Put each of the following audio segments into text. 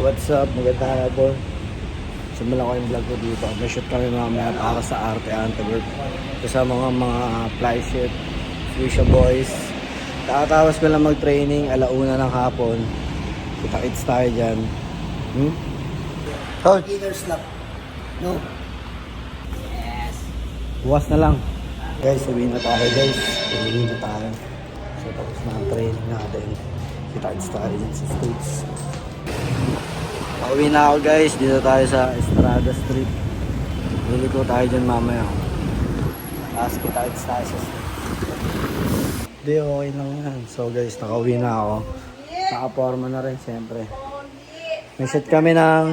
What's up? Magandang hapon. Simulan ko yung vlog ko dito. May shoot kami mamaya para sa Arte Antwerp. Kasama mga fly ship, Fuchsia Boys. Kakatapos ko lang mag-training, 1:00 ng hapon. Kita-kits tayo dyan. Coach! Inner slap. No. Yes. Buwas na lang. Guys, uwi na tayo guys. Uwi na tayo. So tapos na ang training natin. Kita-kits tayo dyan sa States. Pauwi na ako guys, dito tayo sa Estrada Street. Liliko tayo dyan mamaya. Tapos kita-kits tayo sa street. Hindi, okay lang yan. So guys, nakauwi na ako. Nakaporma na rin siyempre. May shoot kami ng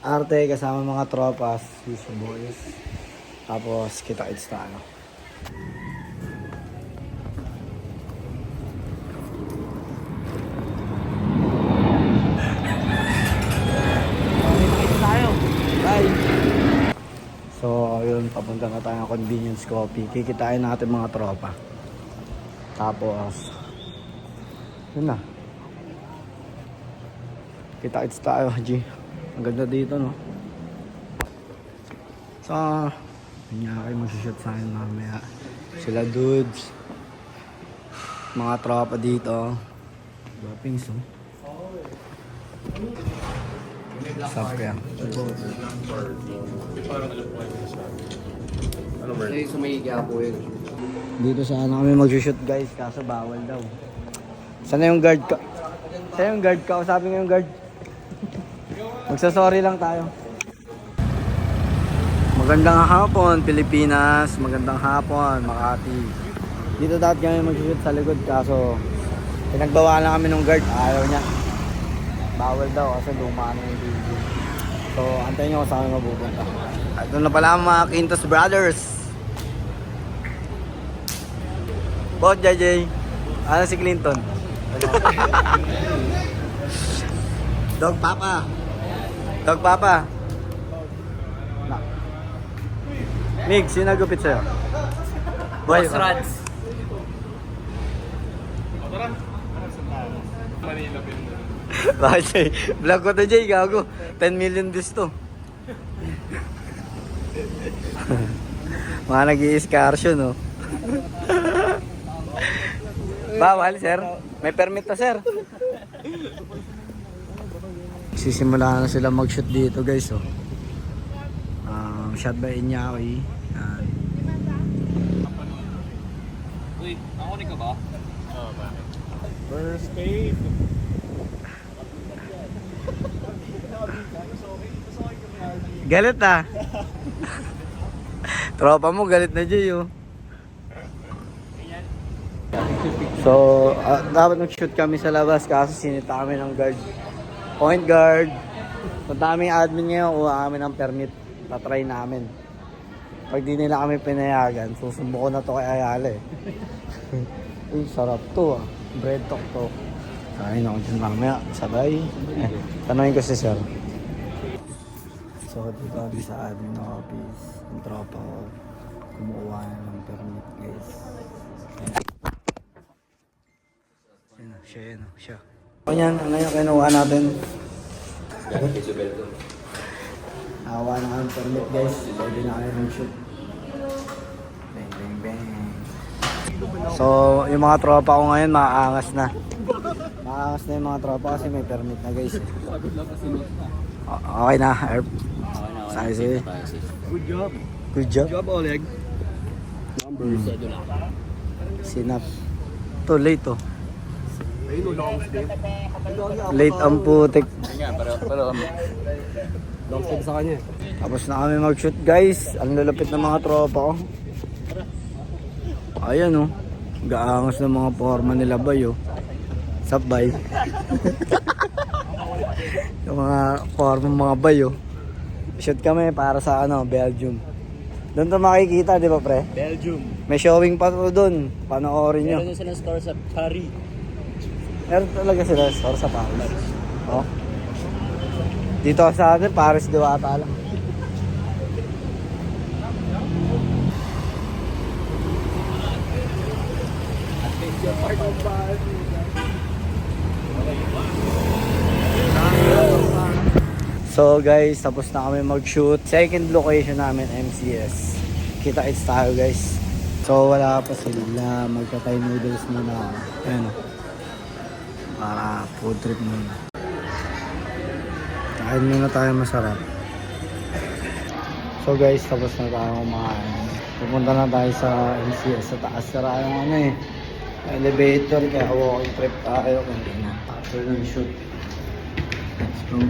Arte kasama mga tropas, Fuchsia Boys. Tapos kita-kits tayo. So, yun, papunta na tayo ng convenience coffee. Kikitain natin mga tropa. Tapos, yun na. Kita-kits tayo, G. Ang ganda dito, no? So, yun nga kayo magsishoot sa akin mamaya. Sila dudes. Mga tropa dito. Guwapings, oh. Stop kaya. Dito sana kami mag-shoot guys, kaso bawal daw. Sana yung guard ka? Sana yung guard ka? Sabi nga yung guard. Magsasorry lang tayo. Magandang hapon Pilipinas, magandang hapon Makati. Dito dati kami mag-shoot sa likod kaso pinagbawalan kami ng guard, ayaw niya. Bawal daw kasi luma na yung video. So, antayin nyo kung saan mapupunta. At doon na pala ang mga Quintos Brothers. Bot, JJ. Ano si Clinton? Dog Papa. Dog Papa. Na. Mig, sino nagupit sa'yo? Boy, Rads. Bakit Jay? Vlog ko to Jay, gago. 10 million views to. Mga nag-i-escarsyon, no? Bawal, sir. May permit na, sir. Sisimula na sila mag-shoot dito, guys, oh. Shot by Iñaki. Uy, nakunin ka ba? Oo, bakit? First aid. Galit ah. Tropa mo galit na Jay, oh. So, dapat nag-shoot kami sa labas kasi sinita kami ng guard. Point guard. Punta kami admin ngayon, kuha kami ng permit. Tatry namin. Pag di nila kami pinayagan, susumbo ko na to kay Ayala eh. Uy, sarap to ah. Bread talk to. Kain ako dyan mamaya. Sabay. Tanongin ko si sir. So, dito kami sa admin office. Yung tropa ko. Kumuha na ng permit, guys. Yan na, siya yan. Siya. Ano yung kinuha natin? Nakuha na kami permit, guys. Pwede na kayo mag-shoot. Bang, bang, bang. So, yung mga tropa ko ngayon, maaangas na. Maaangas na yung mga tropa kasi may permit na, guys. Okay na, Herb. Sige, sige. Good job. Good job. Good job, Oleg. Number sedo lang. Sinap. To late to. Ayun, long step. Late ang putik. Nga, pero long step sa kanya. Tapos na kami mag-shoot, guys. Ang lalapit ng mga tropa ko. Ayan, oh. Gaangas ng mga forma nila, bay, oh. Sabay. Yung mga forma mga bay, oh. Shoot kami para sa Belgium. Doon to makikita, di ba, pre? Belgium. May showing pa to doon. Panoorin nyo. Meron silang store sa Paris. Meron talaga sila store sa Paris. Oh. Dito sa atin, Paris Diwata lang. Part of So guys, tapos na kami mag-shoot. Second location namin, MCS. Kita-its tayo guys. So wala pa sila. Magka-Thai noodles muna ako. Ayan o. Para food trip muna. Kain muna tayo masarap. So guys, tapos na tayo kumain. Pupunta na tayo sa MCS. Sa taas sara yung ano eh. Elevator, kaya walking trip tayo. After ng shoot. Let's go.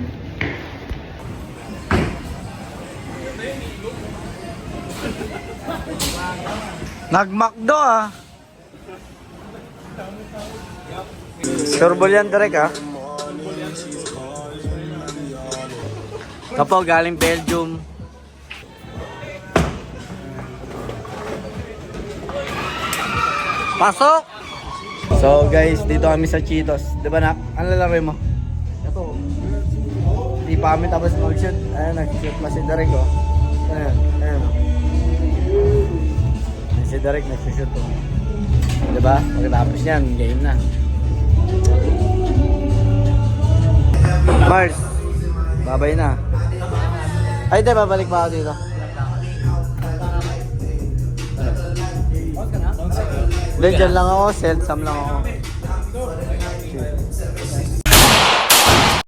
Nag-McDo ah. Surbol yan direct ah. Kapag galing Belgium. Pasok! So guys, dito kami sa Cheetos. Diba nak? Ano lalaro mo? Ito. Di pa kami tapos mag-shoot. Ayun, nag-shoot pa si Derek oh. Ayun, ayun. Si Derek nag-shoot oh. Diba? Pagkatapos yan, game na. Mars, babay na. Ay, di, babalik pa ako dito. Hindi, dyan lang ako, self-sam lang ako.